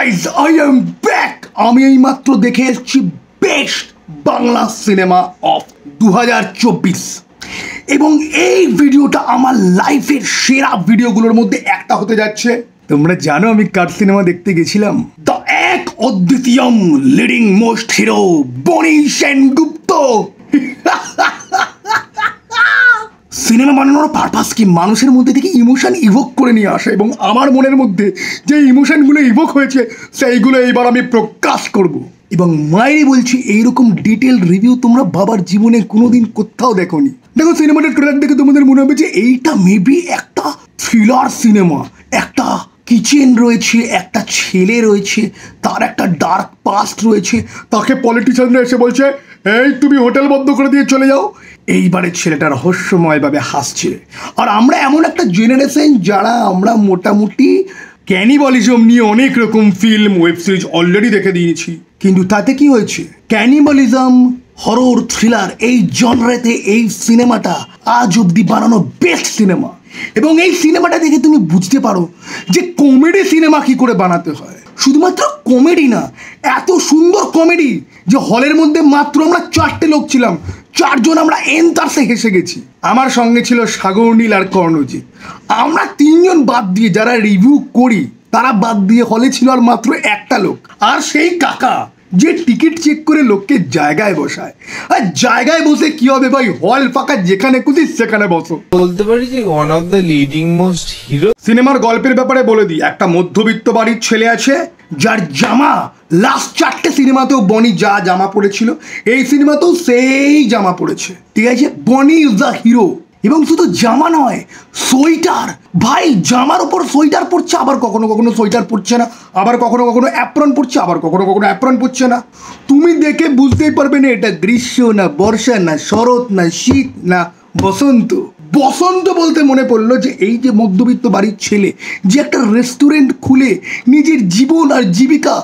Guys I am back. আমি এইমাত্র দেখে এসেছি বেস্ট বাংলা সিনেমা অফ 2024 এবং এই ভিডিওটা আমার লাইফের সেরা ভিডিওগুলোর মধ্যে একটা হতে যাচ্ছে। তোমরা জানো আমি কার সিনেমা দেখতে গেছিলাম? দ্য এক অদ্বিতীয়ম লিডিং মোস্ট হিরো বনি সেনগুপ্ত। সিনেমা বানানোর পারপাস কি? মানুষের মধ্যে থেকে ইমোশন ইভোক করে নিয়ে আসে, এবং আমার মনের মধ্যে যে ইমোশনগুলো ইভোক হয়েছে সেইগুলো এইবার আমি প্রকাশ করব। এবং মায়েরই বলছি, এইরকম ডিটেল রিভিউ তোমরা বাবার জীবনে কোনোদিন কোথাও দেখোনি। দেখো, সিনেমাটার ট্রেলার দেখে তোমাদের মনে হবে যে এইটা মেবি একটা থ্রিলার সিনেমা। একটা কিচেন রয়েছে, একটা ছেলে রয়েছে, তার একটা ডার্ক পাস্ট রয়েছে, তাকে পলিটিশিয়ানরা এসে বলছে এই তুমি হোটেল বন্ধ করে দিয়ে চলে যাও। এইবারে ছেলেটা রহস্যময়ভাবে হাসছে। আর আমরা এমন একটা জেনারেশন যারা আমরা মোটামুটি ক্যানিবালিজম নিয়ে অনেক রকম ফিল্ম ওয়েব সিরিজ অলরেডি দেখে দিয়েছি, কিন্তু তাতে কি হয়েছে? ক্যানিবালিজম, হরর, থ্রিলার এই জনরাতে এই সিনেমাটা আজ অব্দি বানানো বেস্ট সিনেমা। এবং এই সিনেমাটা দেখে তুমি বুঝতে পারো যে কমেডি সিনেমা কি করে বানাতে হয়। শুধুমাত্র কমেডি না, এত সুন্দর কমেডি যে হলের মধ্যে মাত্র আমরা 4টে লোক ছিলাম, 4জন আমরা এনতারসে হেসে গেছি। আমার সঙ্গে ছিল সাগর নীল আর কর্ণজিৎ। আমরা 3জন বাদ দিয়ে যারা রিভিউ করি তারা বাদ দিয়ে হলে ছিল আর মাত্র একটা লোক, আর সেই কাকা যে টিকিট চেক করে লোককে জায়গায় বসায়। আর জায়গায় বসে কি হবে ভাই, হল ফাঁকা, যেখানে খুশি সেখানে বসো। বলতে পারি যে one of the leading most hero. সিনেমার গল্পের ব্যাপারে বলে দিই, একটা মধ্যবিত্ত বাড়ির ছেলে আছে যার জামা লাস্ট 4টে সিনেমাতেও বনি যা জামা পড়েছিল এই সিনেমাতেও সেই জামা পড়েছে, ঠিক আছে? বনি ইজ দ্য হিরো। এবং শুধু জামা নয়, সোয়েটার। ভাই জামার ওপর সোয়েটার পরছে, আবার কখনো কখনো সোয়েটার পরছে না, আবার কখনো কখনো অ্যাপ্রন পরছে, আবার কখনো কখনো অ্যাপ্রন পরছে না। তুমি দেখে বুঝতেই পারবে না এটা গ্রীষ্ম না বর্ষা না শরৎ না শীত না বসন্ত। বসন্ত বলতে মনে পড়লো যে এই যে মধ্যবিত্ত বাড়ির ছেলে যে একটা রেস্টুরেন্ট খুলে নিজের জীবন আর জীবিকা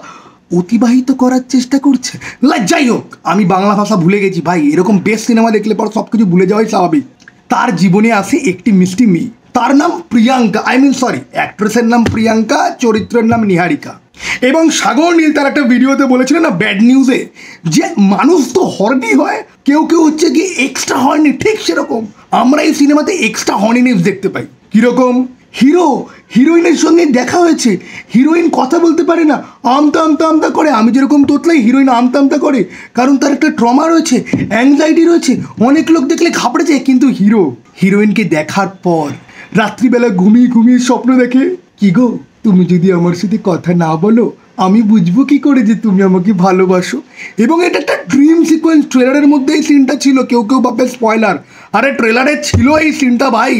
অতিবাহিত করার চেষ্টা করছে। যাই হোক, আমি বাংলা ভাষা ভুলে গেছি ভাই। এরকম বেস্ট সিনেমা দেখলে পর সব কিছু ভুলে যাওয়াই স্বাভাবিক। তার জীবনে আসে একটি মিষ্টি মেয়ে, তার নাম প্রিয়াঙ্কা, অ্যাক্ট্রেসের নাম প্রিয়াঙ্কা, চরিত্রের নাম নিহারিকা। এবং সাগর নীল তার একটা ভিডিওতে বলেছিলেন না ব্যাড নিউজে, যে মানুষ তো হর্নি হয়, কেউ কেউ হচ্ছে কি এক্সট্রা হর্নি। ঠিক সেরকম আমরা এই সিনেমাতে এক্সট্রা হর্নিনেস দেখতে পাই। কীরকম? হিরোইনের সঙ্গে দেখা হয়েছে, হিরোইন কথা বলতে পারে না, আমতা আমতা আমতা করে। আমি যেরকম তোতলাই, হিরোইন আমতা আমতা করে, কারণ তার একটা ট্রমা রয়েছে, অ্যাংজাইটি রয়েছে। অনেক লোক দেখলে ঘাবড়ে যায়, কিন্তু হিরোইনকে দেখার পর রাত্রিবেলা ঘুমিয়ে ঘুমিয়ে স্বপ্ন দেখে, কি গো তুমি যদি আমার সাথে কথা না বলো আমি বুঝবো কি করে যে তুমি আমাকে ভালোবাসো। এবং এটা একটা ড্রিম সিকোয়েন্স। ট্রেলারের মধ্যে এই সিনটা ছিল, কেউ কেউ ভাবে স্পয়লার, আরে ট্রেলারে ছিল এই সিনটা ভাই।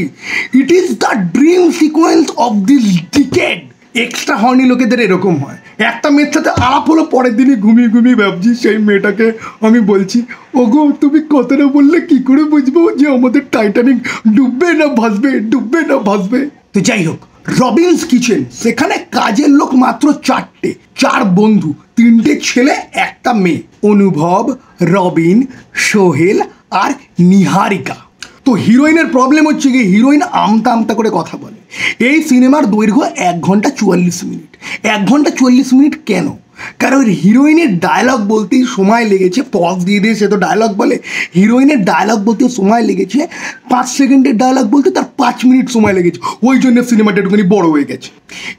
It is the dream sequence of this decade. Extra Horne লোকেদের এরকম হয়, একটা মেয়ের সাথে আলাপ হলো, পরের দিনই ঘুমিয়ে ঘুমিয়ে ভাবছি সেই মেয়েটাকে আমি বলছি, ওগো তুমি কথাটা বললে কি করে বুঝবো যে আমাদের টাইটানিক ডুববে না ভাসবে, ডুববে না ভাসবে। তো যাই হোক, রবিনস কিচেন, সেখানে কাজের লোক মাত্র 4টে, 4 বন্ধু, 3টে ছেলে একটা মেয়ে, অনুভব, রবিন, সোহেল আর নিহারিকা। তো হিরোইনের প্রবলেম হচ্ছে কি, হিরোইন আমতা আমতা করে কথা বলে। এই সিনেমার দৈর্ঘ্য 1 ঘন্টা 44 মিনিট। 1 ঘন্টা 44 মিনিট কেন? কারণ হিরোইনের ডায়লগ বলতেই সময় লেগেছে, পজ দিয়ে দিয়ে সে তো ডায়লগ বলে, হিরোইনের ডায়লগ বলতে সময় লেগেছে 5 সেকেন্ডের ডায়লগ বলতে তার 5 মিনিট সময় লেগেছে। ওই জন্য সিনেমাটা একটুখানি বড় হয়ে গেছে।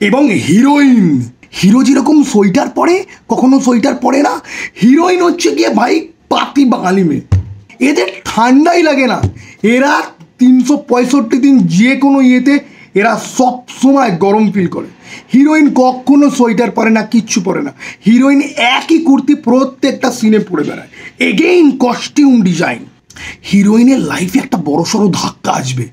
এবং হিরো যেরকম সোয়েটার পরে, কখনো সোয়েটার পরে না, হিরোইন হচ্ছে গিয়ে ভাই পাতি বাঙালি মেয়ে, এদের ঠান্ডাই লাগে না। এরা 365 দিন যে কোনো ইয়েতে এরা সব সময় গরম ফিল করে। হিরোইন কখনো সোয়েটার পরে না, কিচ্ছু পরে না। হিরোইন একই কুর্তি প্রত্যেকটা সিনে পরে বেড়ায়। Again costume design. হিরোইনের লাইফে একটা বড়সড় ধাক্কা আসবে,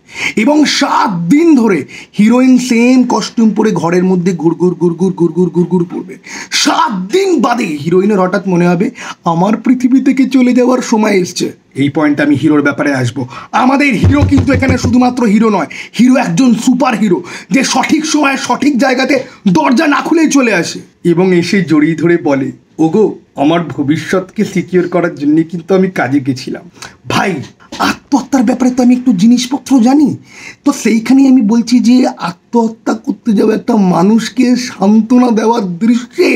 এবং 7 দিন ধরে হিরোইন সেম কস্টিউম পরে ঘরের মধ্যে ঘুরঘুর ঘুরঘুর ঘুরঘুর ঘুরঘুর করবে। 7 দিন বাদে হিরোইনের হঠাৎ মনে হবে আমার পৃথিবী থেকে চলে যাওয়ার সময় এসছে। এই পয়েন্টে আমি হিরোর ব্যাপারে আসবো। আমাদের হিরো কিন্তু এখানে শুধুমাত্র হিরো নয়, হিরো একজন সুপার হিরো, যে সঠিক সময়ে সঠিক জায়গাতে দরজা না খুলেই চলে আসে এবং এসে জড়িয়ে ধরে বলে, ওগো আমার ভবিষ্যৎকে সিকিউর করার জন্য কিন্তু আমি কাজে গেছিলাম। ভাই আত্মহত্যার ব্যাপারে তো আমি একটু জিনিসপত্র জানি। তো সেইখানেই আমি বলছি যে আত্মহত্যা করতে যাওয়া একটা মানুষকে সান্ত্বনা দেওয়ার দৃশ্যে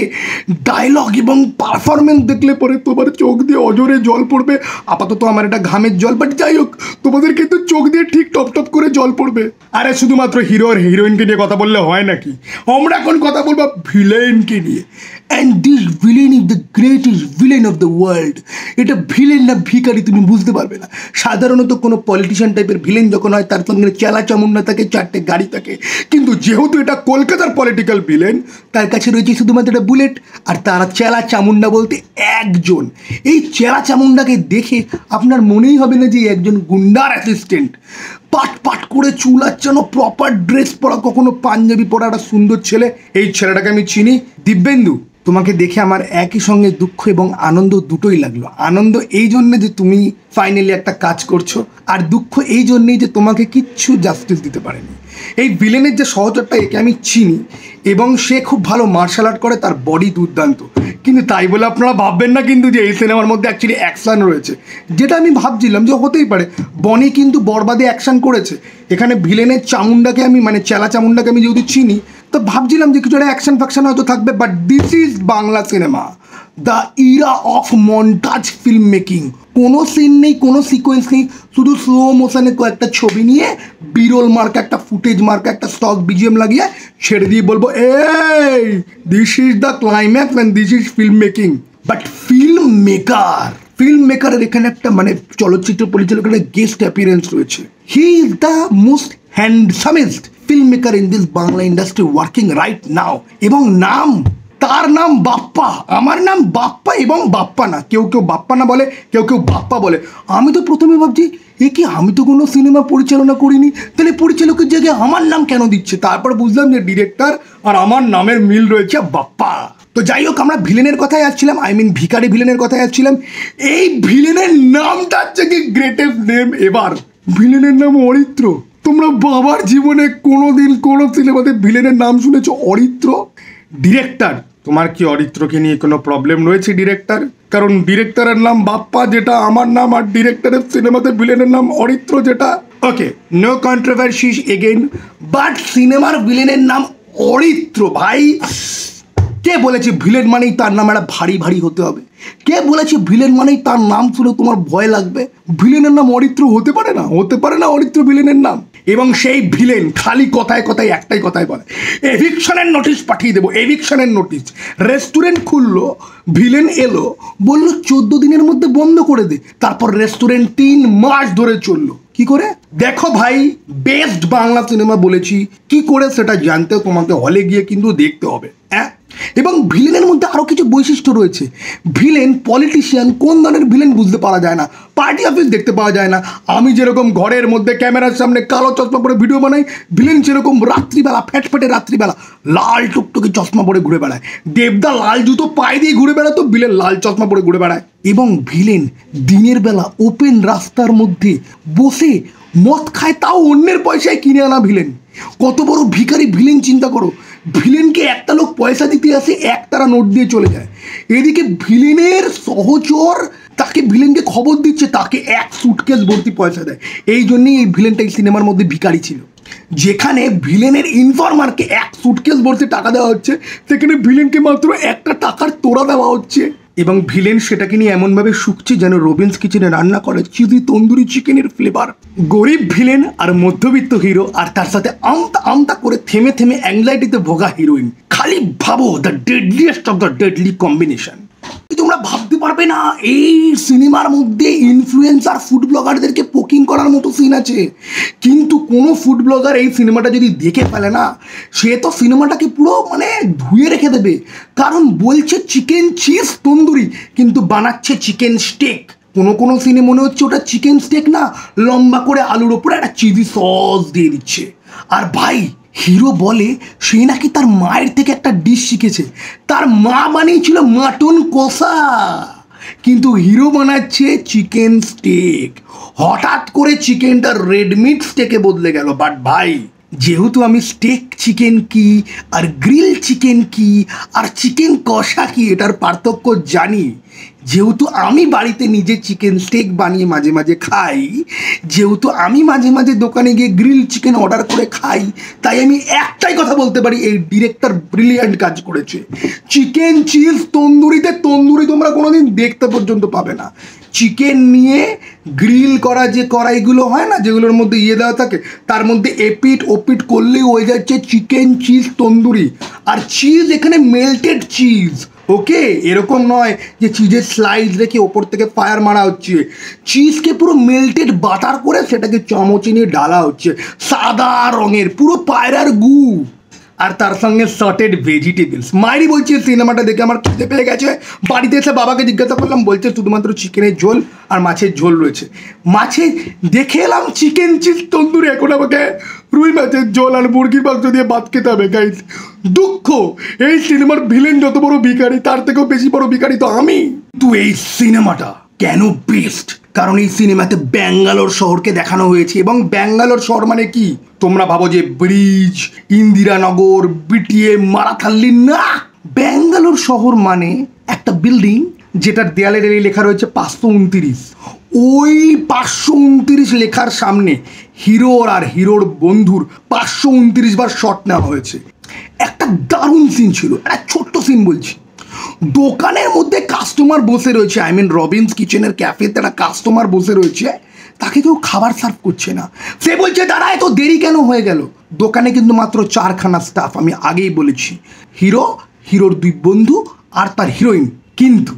ডায়লগ এবং পারফরমেন্স দেখলে পরে তোমার চোখ দিয়ে অজরে জল পড়বে। আপাতত আমার এটা ঘামের জল, বাট যাই হোক, তোমাদের কিন্তু চোখ দিয়ে ঠিক টপ টপ করে জল পড়বে। আরে শুধুমাত্র হিরো আর হিরোইনকে নিয়ে কথা বললে হয় নাকি? আমরা এখন কথা বলবো ভিলেনকে নিয়ে। And this villain is the greatest villain of the world. এটা ভিলেন না ভিখারি তুমি বুঝতে পারবে না। সাধারণত কোনো পলিটিশিয়ান টাইপের ভিলেন যখন হয় তার সঙ্গে চেলা চামুন্ডা থাকে, 4টে গাড়ি থাকে, কিন্তু যেহেতু এটা কলকাতার পলিটিক্যাল ভিলেন, তার কাছে রয়েছে শুধুমাত্র একটা বুলেট, আর তারা চেলা চামুন্ডা বলতে একজন। এই চেলা চামুন্ডাকে দেখে আপনার মনেই হবে না যে একজন গুন্ডার অ্যাসিস্ট্যান্ট। পাট পাট করে চুল আচ্ছানো, প্রপার ড্রেস পরা, কখনো পাঞ্জাবি পরা একটা সুন্দর ছেলে। এই ছেলেটাকে আমি চিনি। দিব্যেন্দু, তোমাকে দেখে আমার একই সঙ্গে দুঃখ এবং আনন্দ দুটোই লাগলো। আনন্দ এই জন্যে যে তুমি ফাইনালি একটা কাজ করছো, আর দুঃখ এই জন্যেই যে তোমাকে কিচ্ছু জাস্টিস দিতে পারেনি। এই ভিলেনের যে সহচরটা, একে আমি চিনি এবং সে খুব ভালো মার্শাল আর্ট করে, তার বডি দুর্দান্ত। কিন্তু তাই বলে আপনারা ভাববেন না কিন্তু যে এই সিনেমার মধ্যে অ্যাকচুয়ালি অ্যাকশান রয়েছে, যেটা আমি ভাবছিলাম যে হতেই পারে। বনি কিন্তু বরবাদে অ্যাকশান করেছে। এখানে ভিলেনের চামুন্ডাকে আমি, মানে চেলা চামুন্ডাকে আমি যেহেতু চিনি, তো ভাবছিলাম যে কিছু একটা অ্যাকশন ফ্যাকশন হয়তো থাকবে। But this is Bangla cinema, the era of montage film making. কোনো সিন নেই, কোনো সিকোয়েন্স নেই, শুধু স্লো মোশনে কয়েকটা ছবি নিয়ে বিরল মার্কা একটা ফুটেজ মার্কা একটা স্টক বিজিএম লাগিয়ে ছেড়ে দিয়ে বলবো, এই this is the climax and this is film making. But film মেকারের এখানে একটা মানে চলচ্চিত্র পরিচালকের গেস্ট অ্যাপিয়ারেন্স রয়েছে। He is the most handsomest film maker in this Bangla industry working right now. এবং তার নাম বাপ্পা। আমার নাম বাপ্পা, এবং বাপ্পা না, কেউ কেউ বাপ্পা না বলে, কেউ কেউ বাপ্পা বলে। আমি তো প্রথমে ভাবছি এ কি, আমি তো কোনো সিনেমা পরিচালনা করিনি, তাহলে পরিচালকের জায়গায় আমার নাম কেন দিচ্ছে? তারপর বুঝলাম যে ডিরেক্টর আর আমার নামের মিল রয়েছে, বাপ্পা। তো যাই হোক, আমরা ভিলেনের কথায় আসছিলাম, ভিখারি ভিলেনের কথায় আসছিলাম। এই ভিলেনের নামটা হচ্ছে কি গ্রেটেস্ট নেম এবার। ভিলেনের নাম অরিত্র। তোমরা বাবার জীবনে কোনোদিন কোনো সিনেমাতে ভিলেনের নাম শুনেছো অরিত্র? ডিরেক্টর, তোমার কি অরিত্রকে নিয়ে কোনো প্রবলেম রয়েছে ডিরেক্টর? কারণ ডিরেক্টরের নাম বাপ্পা যেটা আমার নাম, আর ডিরেক্টরের সিনেমাতে ভিলেনের নাম অরিত্র যেটা। ওকে, নো কন্ট্রোভার্সিস এগেইন, বাট সিনেমার ভিলেনের নাম অরিত্র। ভাই, কে বলেছে ভিলেন মানেই তার নাম একটা ভারী ভারী হতে হবে? কে বলেছে ভিলেন মানেই তার নাম শুনে তোমার ভয় লাগবে? ভিলেনের নাম অরিত্র হতে পারে না, হতে পারে না অরিত্র ভিলেনের নাম। এবং সেই ভিলেন খালি কথায় কথায় একটাই কথাই বলে, এভিকশনের নোটিশ পাঠিয়ে দেবো, এভিকশনের নোটিশ। রেস্টুরেন্ট খুললো, ভিলেন এলো, বললো 14 দিনের মধ্যে বন্ধ করে দে। তারপর রেস্টুরেন্ট 3 মাস ধরে চললো। কি করে? দেখো ভাই, বেস্ট বাংলা সিনেমা বলেছি, কি করে সেটা জানতেও তোমাকে হলে গিয়ে কিন্তু দেখতে হবে। হ্যাঁ, এবং ভিলেনের মধ্যে আরও কিছু বৈশিষ্ট্য রয়েছে। ভিলেন পলিটিশিয়ান, কোন ধরনের ভিলেন বুঝতে পারা যায় না, পার্টি অফিস দেখতে পাওয়া যায় না। আমি যেরকম ঘরের মধ্যে ক্যামেরার সামনে কালো চশমা পরে ভিডিও বানাই, ভিলেন সেরকম রাত্রিবেলা ফ্যাটফ্যাটে রাত্রিবেলা লাল টুকটুকি চশমা পরে ঘুরে বেড়ায়। দেবদা লাল জুতো পায়ে দিয়ে ঘুরে বেড়াতো, ভিলেন লাল চশমা পরে ঘুরে বেড়ায়। এবং ভিলেন দিনের বেলা ওপেন রাস্তার মধ্যে বসে মদ খায়, তাও অন্যের পয়সায় কিনে আনা ভিলেন। কত বড় ভিখারি ভিলেন চিন্তা করো। ভিলেনকে একটা লোক পয়সা দিতে আসে, একতারা নোট দিয়ে চলে যায়। এদিকে ভিলেনের সহচর তাকে ভিলেনকে খবর দিচ্ছে, তাকে এক সুটকেস ভর্তি পয়সা দেয়। এই জন্যই এই ভিলেনটা এই সিনেমার মধ্যে ভিখারি ছিল। যেখানে ভিলেনের ইনফরমারকে এক সুটকেস ভর্তি টাকা দেওয়া হচ্ছে, সেখানে ভিলেনকে মাত্র একটা টাকার তোড়া দেওয়া হচ্ছে। এবং ভিলেন সেটাকে নিয়ে এমনভাবে শুকছে যেন রবিন্স কিচেনে রান্না করে চিজি তন্দুরি চিকেনের ফ্লেভার। গরিব ভিলেন আর মধ্যবিত্ত হিরো, আর তার সাথে আমতা আমতা করে থেমে থেমে অ্যাংজাইটিতে ভোগা হিরোইন। খালি ভাবো, the deadliest of the deadly combination. তোমরা ভাবতে পারবে না এই সিনেমার মধ্যে ইনফ্লুয়েন্সার ফুড ব্লগারদেরকে পোকিং করার মতো সিন আছে। কিন্তু কোনো ফুড ব্লগার এই সিনেমাটা যদি দেখে ফেলে না, সে তো সিনেমাটাকে পুরো মানে ধুয়ে রেখে দেবে। কারণ বলছে চিকেন চিজ তন্দুরি, কিন্তু বানাচ্ছে চিকেন স্টেক। কোনো সিনে মনে হচ্ছে ওটা চিকেন স্টেক না, লম্বা করে আলুর ওপরে একটা চিজি সস দিয়ে দিচ্ছে। আর ভাই, হিরো বলে সে নাকি তার মায়ের থেকে একটা ডিশ শিখেছে। তার মা বানিয়েছিল মাটন কষা, কিন্তু হিরো বানাচ্ছে চিকেন স্টেক। হঠাৎ করে চিকেনটা রেডমিট স্টেকে বদলে গেল। বাট ভাই, যেহেতু আমি স্টেক চিকেন কি আর গ্রিল চিকেন কি আর চিকেন কষা কি এটার পার্থক্য জানি, যেহেতু আমি বাড়িতে নিজে চিকেন স্টেক বানিয়ে মাঝে মাঝে খাই, যেহেতু আমি মাঝে মাঝে দোকানে গিয়ে গ্রিল চিকেন অর্ডার করে খাই, তাই আমি একটাই কথা বলতে পারি, এই ডিরেক্টর ব্রিলিয়ান্ট কাজ করেছে। চিকেন চিজ তন্দুরিতে তন্দুরি তোমরা কোনোদিন দেখতে পর্যন্ত পাবে না। চিকেন নিয়ে গ্রিল করা যে কড়াইগুলো হয় না, যেগুলোর মধ্যে দেওয়া থাকে, তার মধ্যে এপিট ওপিট করলেই হয়ে যাচ্ছে চিকেন চিজ তন্দুরি। আর চিজ এখানে মেল্টেড চিজ, ওকে, এরকম নয় যে চিজের স্লাইস রেখে ওপর থেকে ফায়ার মারা হচ্ছে। চিজকে পুরো মেল্টেড বাটার করে সেটাকে চামচে নিয়ে ডালা হচ্ছে, সাদা রঙের পুরো পায়রার গু, আর তার সঙ্গে সটেড ভেজিটেবলস। মায়েরই বলছে সিনেমাটা দেখে আমার খেতে পেয়ে গেছে। বাড়িতে এসে বাবাকে জিজ্ঞাসা করলাম, বলছে শুধুমাত্র চিকেনের ঝোল আর মাছের ঝোল রয়েছে। মাছে দেখে এলাম চিকেন চিজ তন্দুরি, এখন আমাকে রুই মাছের ঝোল আর মুরগির মাংস দিয়ে ভাত খেতে হবে গাইস। দুঃখ, এই সিনেমার ভিলেন যত বড় ভিখারি, তার থেকেও বেশি বড় ভিখারি তো আমি। তো এই সিনেমাটা কেন বেস্ট? কারণ এই সিনেমাতে ব্যাঙ্গালোর শহরকে দেখানো হয়েছে। এবং ব্যাঙ্গালোর শহর মানে কি? তোমরা ভাবো যে ব্রিজ, ইন্দিরানগর, বিটিএম, মারাথাল্লি, না। ব্যাঙ্গালোর শহর মানে একটা বিল্ডিং যেটার দেয়ালে লেখা রয়েছে 529। ওই 529 লেখার সামনে হিরোর আর হিরোর বন্ধুর 529 বার শট নেওয়া হয়েছে। একটা দারুণ সিন ছিল, একটা ছোট্ট সিন বলছি। দোকানের মধ্যে কাস্টমার বসে রয়েছে, আই মিন রবিন্স কিচেনের ক্যাফেতে একটা কাস্টমার বসে রয়েছে, তাকে কেউ খাবার সার্ভ করছে না। সে বলছে, দাদা এত দেরি কেন হয়ে গেল? দোকানে কিন্তু মাত্র 4খানা স্টাফ, আমি আগেই বলেছি, হিরো, হিরোর 2 বন্ধু আর তার হিরোইন। কিন্তু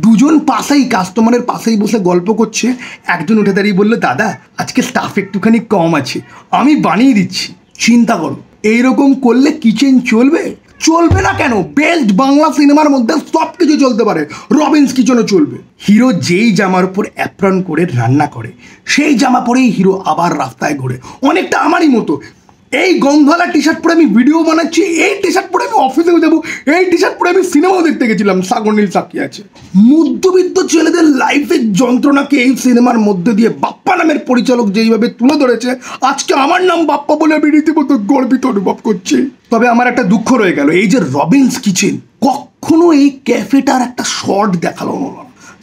দুজন পাশেই, কাস্টমারের পাশেই বসে গল্প করছে। একজন উঠে দাঁড়িয়ে বললো, দাদা আজকে স্টাফ একটুখানি কম আছে, আমি বানিয়ে দিচ্ছি। চিন্তা করো, এইরকম করলে কিচেন চলবে? চলবে না কেন? বেস্ট বাংলা সিনেমার মধ্যে সব কিছু চলতে পারে, রবিন্স কিচেনও চলবে। হিরো যেই জামার উপর অ্যাপ্রন করে রান্না করে, সেই জামা পরেই হিরো আবার রাস্তায় ঘোরে, অনেকটা আমারই মতো। এই গন্ধওয়ালা টি শার্ট পরে আমি ভিডিও বানাচ্ছি, এই টি শার্ট পরে আমি অফিসেও যাবো, এই টি শার্ট পরে আমি সিনেমাও দেখতে গেছিলাম, সাগর নীল সাক্ষী আছে। মধ্যবিত্ত ছেলেদের লাইফের যন্ত্রণাকে এই সিনেমার মধ্যে দিয়ে বাপ্পা নামের পরিচালক যেইভাবে তুলে ধরেছে, আজকে আমার নাম বাপ্পা বলে আমি রীতিমতো গর্বিত অনুভব করছি। তবে আমার একটা দুঃখ রয়ে গেল, এই যে রবিন্স কিচেন, কখনো এই ক্যাফেটার একটা শর্ট দেখালো না।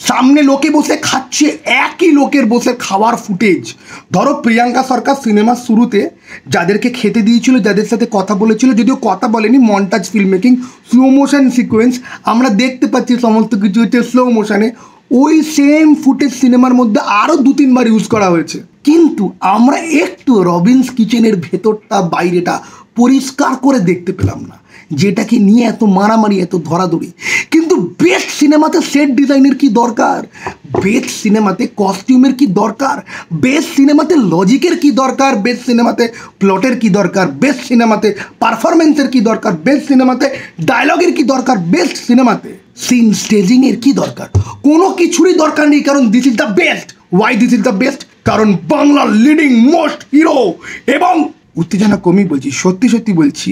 সামনে লোকে বসে খাচ্ছে, একই লোকের বসে খাওয়ার ফুটেজ। ধরো প্রিয়াঙ্কা সরকার সিনেমার শুরুতে যাদেরকে খেতে দিয়েছিল, যাদের সাথে কথা বলেছিল, যদিও কথা বলেনি, montage film making, slow motion sequence, আমরা দেখতে পাচ্ছি সমস্ত কিছু হচ্ছে স্লো মোশনে। ওই সেম ফুটেজ সিনেমার মধ্যে আরও 2-3 বার ইউজ করা হয়েছে। কিন্তু আমরা একটু রবিন্স কিচেনের ভেতরটা বাইরেটা পরিষ্কার করে দেখতে পেলাম না, যেটাকে নিয়ে এত মারামারি, এত ধরাধরি। কিন্তু বেস্ট সিনেমাতে সেট ডিজাইনের কি দরকার? বেস্ট সিনেমাতে কস্টিউমের কি দরকার? বেস্ট সিনেমাতে লজিকের কি দরকার? বেস্ট সিনেমাতে প্লটের কি দরকার? বেস্ট সিনেমাতে পারফরমেন্সের কি দরকার? বেস্ট সিনেমাতে ডায়লগের কি দরকার? বেস্ট সিনেমাতে সিন স্টেজিংয়ের কি দরকার? কোনো কিছুরই দরকার নেই, কারণ this is the best. Why this is the best? কারণ বাংলার লিডিং মোস্ট হিরো। এবং উত্তেজনা কমই বলছি, সত্যি সত্যি বলছি,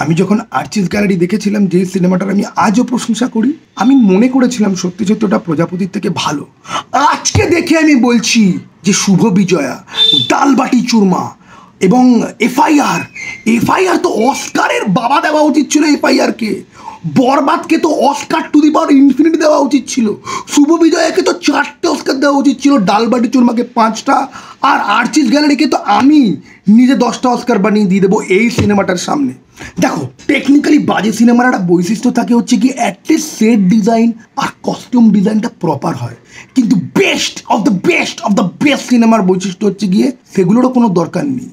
আমি যখন আর্চিস গ্যালারি দেখেছিলাম, যেই সিনেমাটার আমি আজও প্রশংসা করি, আমি মনে করেছিলাম সত্যি সত্যি ওটা প্রজাপতির থেকে ভালো। আজকে দেখে আমি বলছি যে শুভ বিজয়া, ডালবাটি চুরমা এবং এফআইআর তো অস্কারের বাবা দেওয়া উচিত ছিল। এফআইআরকে, বরবাদকে তো Oscar to the power infinity দেওয়া উচিত ছিল। শুভ বিজয়াকে তো 4টে অস্কার দেওয়া উচিত ছিল, ডালবাটি চুরমাকে 5টা, আর আর্চিস গ্যালারিকে তো আমি নিজে 10টা অস্কার বানিয়ে দিয়ে দেবো এই সিনেমাটার সামনে। দেখো, টেকনিক্যালি বাজে সিনেমার একটা বৈশিষ্ট্য থাকে হচ্ছে কি, অ্যাটলিস্ট সেট ডিজাইন আর কস্টিউম ডিজাইনটা প্রপার হয়। কিন্তু বেস্ট অফ দ্য বেস্ট সিনেমার বৈশিষ্ট্য হচ্ছে গিয়ে সেগুলোরও কোনো দরকার নেই।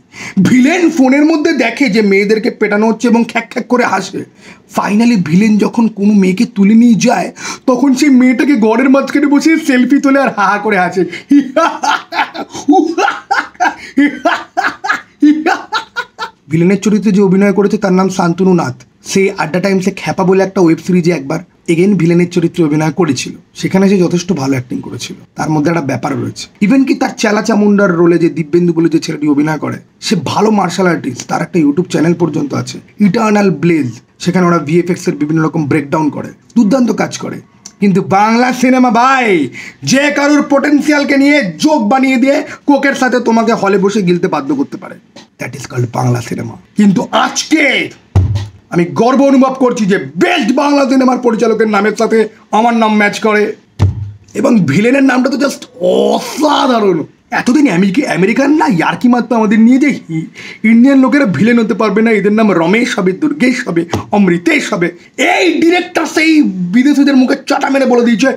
ভিলেন ফোনের মধ্যে দেখে যে মেয়েদেরকে পেটানো হচ্ছে এবং খ্যাক খ্যাক করে হাসে। ফাইনালি ভিলেন যখন কোনো মেয়েকে তুলে নিয়ে যায়, তখন সেই মেয়েটাকে ঘরের মাঝখানে বসে সেলফি তোলে আর হা হা করে হাসে। ভিলেনের চরিত্রে যে অভিনয় করেছে তার নাম শান্তনু নাথ। সে আড্ডা টাইমসে খ্যাপা বলে একটা ওয়েব সিরিজে একবার এগেন ভিলেনের চরিত্রে অভিনয় করেছিল, সেখানে সে যথেষ্ট ভালো অ্যাক্টিং করেছিল। তার মধ্যে একটা ব্যাপার রয়েছে, ইভেন কি তার চেলা চামুন্ডার রোলে যে দিব্যেন্দু বলে যে ছেলেটি অভিনয় করে, সে ভালো মার্শাল আর্টিস্ট, তার একটা ইউটিউব চ্যানেল পর্যন্ত আছে, ইটার্নাল ব্লেজ। সেখানে ওরা ভিএফএক্স এর বিভিন্ন রকম ব্রেকডাউন করে, দুর্দান্ত কাজ করে। কিন্তু বাংলা সিনেমা ভাই, যে কারোর পোটেন্সিয়ালকে নিয়ে জোক বানিয়ে দিয়ে কোকের সাথে তোমাকে হলে বসে গিলতে বাধ্য করতে পারে। That is called Bangla cinema. কিন্তু আজকে আমি গর্ব অনুভব করছি যে বেস্ট বাংলা সিনেমার পরিচালকের নামের সাথে আমার নাম ম্যাচ করে, এবং ভিলেনের নামটা তো জাস্ট অসাধারণ। এতদিন আমেরিকান না ইয়ার্কি মাত্র আমাদের নিয়ে যে ইন্ডিয়ান লোকেরা ভিলেন হতে পারবে না, এদের নাম রমেশ হবে, দুর্গেশ হবে, অমৃতেশ হবে, এই ডিরেক্টর সেই বিদেশিদের মুখে চাটা মেরে বলে দিয়েছে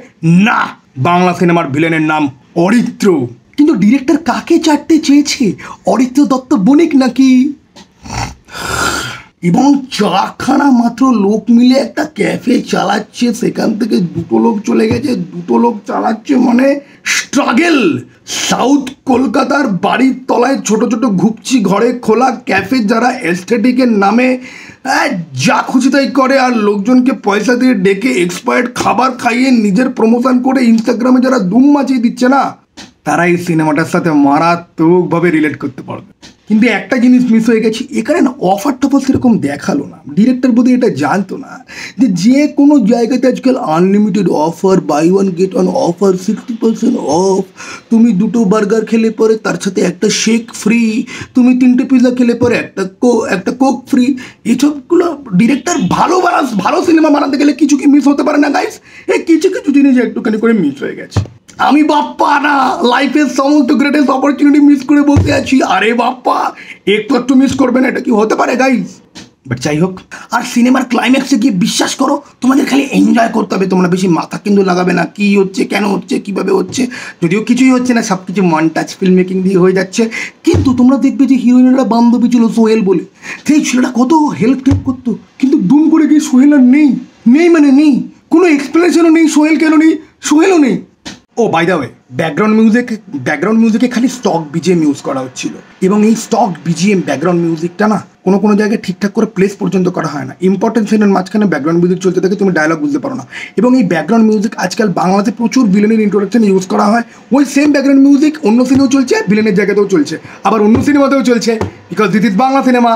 না, বাংলা সিনেমার ভিলেনের নাম অরিত্র। কিন্তু ডিরেক্টর কাকে চাটতে চেয়েছে, অরিত্র দত্ত বণিক নাকি? এবং চারখানা মাত্র লোক মিলে একটা ক্যাফে চালাচ্ছে, সেখান থেকে দুটো লোক চলে গেছে, দুটো লোক চালাচ্ছে মানে স্ট্রাগেল। সাউথ কলকাতার বাড়ির তলায় ছোট ছোট ঘুপচি ঘরে খোলা ক্যাফে, যারা এস্থেটিকের নামে যা খুশি তাই করে, আর লোকজনকে পয়সা দিয়ে ডেকে এক্সপায়ার্ড খাবার খাইয়ে নিজের প্রমোশন করে ইনস্টাগ্রামে যারা ধুম মাচিয়ে দিচ্ছে না, তারা এই সিনেমাটার সাথে মারাত্মকভাবে রিলেট করতে পারবে। কিন্তু একটা জিনিস মিস হয়ে গেছে, এখানে না অফার টফার সেরকম দেখালো না। ডিরেক্টর বোধহয় এটা জানতো না যে কোনো জায়গাতে আজকাল unlimited offer, buy one get one offer, 60% off, তুমি দুটো বার্গার খেলে পরে তার সাথে একটা শেক ফ্রি, তুমি 3টে পিৎজা খেলে পরে একটা কোক ফ্রি। এইসবগুলো ডিরেক্টর ভালো সিনেমা বানাতে গেলে কিছু কি মিস হতে পারে না গাইস? এই কিছু কিছু জিনিস একটুখানি করে মিস হয়ে গেছে। আমি বাপ্পা না লাইফের সমস্ত গ্রেটেস্ট অপরচুনিটি মিস করে বসে আছি। আরে বাপ্পা, একটু মিস করবে না, এটা কি হতে পারে গাইস? বাট যাই হোক, আর সিনেমার ক্লাইম্যাক্সে গিয়ে বিশ্বাস করো তোমাদের খালি এনজয় করতে হবে, তোমরা বেশি মাথা কিন্তু লাগাবে না কি হচ্ছে, কেন হচ্ছে, কিভাবে হচ্ছে। যদিও কিছুই হচ্ছে না, সব কিছু মনটাচ ফিল্ম মেকিং দিয়ে হয়ে যাচ্ছে, কিন্তু তোমরা দেখবে যে হিরোইনেরা বান্ধবী ছিল সোহেল বলে, সেই ছেলেটা কত হেল্প করতো, কিন্তু দুম করে গিয়ে সোহেল আর নেই, মানে নেই, কোনো এক্সপ্লেনেশনও নেই, সোহেল কেন নেই, সোহেলও নেই। ও বাই দ্য ওয়ে, ব্যাকগ্রাউন্ড মিউজিকে খালি স্টক বিজিএম ইউজ করা হচ্ছিল, এবং এই স্টক বিজিএম ব্যাকগ্রাউন্ড মিউজিকটা না কোনো জায়গায় ঠিকঠাক করে প্লেস পর্যন্ত করা হয় না। ইম্পর্টেন্ট সিনের মাঝখানে ব্যাকগ্রাউন্ড মিউজিক চলতে থাকে, তুমি ডায়লগ বুঝতে পারো না। এবং এই ব্যাকগ্রাউন্ড মিউজিক আজকাল বাংলাতে প্রচুর ভিলেনের ইন্ট্রোডাকশন ইউজ করা হয়, ওই সেম ব্যাকগ্রাউন্ড মিউজিক অন্য সিনেমাও চলছে, ভিলেনের জায়গাতেও চলছে, আবার অন্য সিনেমাতেও চলছে, because this is Bangla cinema.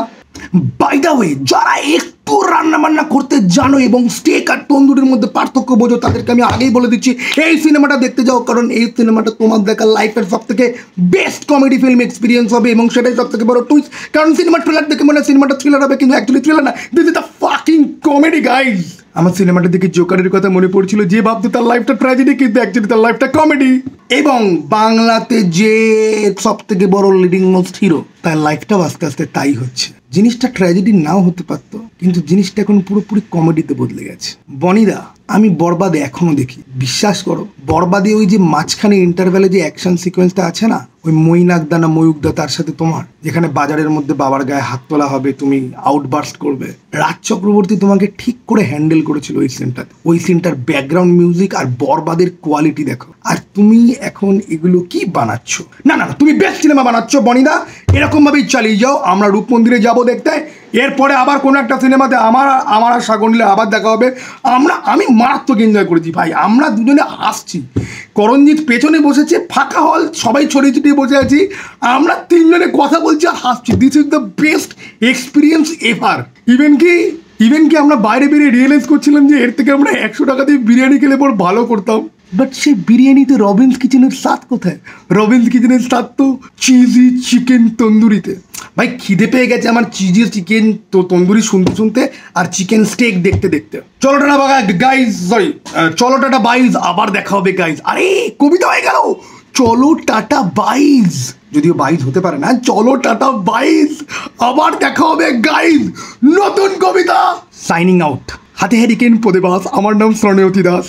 By the way, যারা একটু রান্না বান্না করতে জানো এবং স্টেক আর তন্দুরের মধ্যে পার্থক্য বোঝো, তাদেরকে আমি আগেই বলে দিচ্ছি এই সিনেমাটা দেখতে যাও, কারণ এই সিনেমাটা তোমার দেখা লাইফের সব থেকে বেস্ট কমেডি ফিল্ম এক্সপিরিয়েন্স হবে, এবং সেটাই সব থেকে বড় টুইস্ট। কারণ সিনেমার ট্রেলার দেখে মনে হয় সিনেমাটা থ্রিলার হবে, কিন্তু অ্যাকচুয়ালি থ্রিলার না, this is the fucking comedy guys. আমার সিনেমাটা দেখে জোকারের কথা মনে পড়ছিল, যে ভাবতো তার লাইফটা ট্র্যাজেডি, কিন্তু অ্যাকচুয়ালি তার লাইফটা কমেডি। এবং বাংলাতে যে সব থেকে বড় লিডিং মোস্ট হিরো, তার লাইফটাও আস্তে আস্তে তাই হচ্ছে। জিনিসটা ট্র্যাজেডি নাও হতে পারতো, কিন্তু জিনিসটা এখন পুরোপুরি কমেডিতে বদলে গেছে। বনিদা, আমি বরবাদ এখনো দেখি, বিশ্বাস করো। বরবাদে ওই যে মাঝখানে ইন্টারভ্যালে যে অ্যাকশন সিকোয়েন্সটা আছে না, ওই মৈনাকদা না ময়ূকদা, তার সাথে তোমার যেখানে বাজারের মধ্যে বাবার গায়ে হাত তোলা হবে, তুমি আউটবার্স্ট করবে, রাজ চক্রবর্তী তোমাকে ঠিক করে হ্যান্ডেল করেছিল ওই সিনটাতে। ওই সিনটার ব্যাকগ্রাউন্ড মিউজিক আর বরবাদের কোয়ালিটি দেখো, আর তুমি এখন এগুলো কি বানাচ্ছ? না, তুমি বেস্ট সিনেমা বানাচ্ছ বনিদা, এরকম ভাবেই চালিয়ে যাও। আমরা রূপ মন্দিরে যাবো দেখতে, এরপরে আবার কোনো একটা সিনেমাতে আমার আর সাগনিলে আবার দেখা হবে। আমি মারাত্মক এনজয় করেছি ভাই, আমরা দুজনে আসছি, করণজিৎ পেছনে বসেছে, ফাঁকা হল, সবাই ছড়িয়ে ছিটিয়ে বসে আছি, আমরা তিনজনে কথা বলছি আর হাসছি। This is the best experience ever. Even কি আমরা বাইরে বেরিয়ে রিয়েলাইজ করছিলাম যে এর থেকে আমরা 100 টাকা দিয়ে বিরিয়ানি খেলে পর ভালো করতাম। বাট সেই বিরিয়ানিতে রবিন্স কিচেনের স্বাদ কোথায়? রবিন্স কিচেনের স্বাদ তো চিজি চিকেন তন্দুরিতে। ভাই খিদে পেয়ে গেছে আমার চিজি চিকেন তন্দুরি শুনতে আর চিকেন স্টেক দেখতে। চলো টাটা গাইজ, চলো টাটা বাইজ, আবার দেখা হবে গাইজ। আরে কবিতা হয়ে গেল, চলো টাটা বাইজ, যদিও বাইজ হতে পারে না, চলো টাটা বাইজ, আবার দেখা হবে গাইজ, নতুন কবিতা। সাইনিং আউট, হাতে হেরিকেন পদে বাস। আমার নাম স্বর্ণয়তী দাস।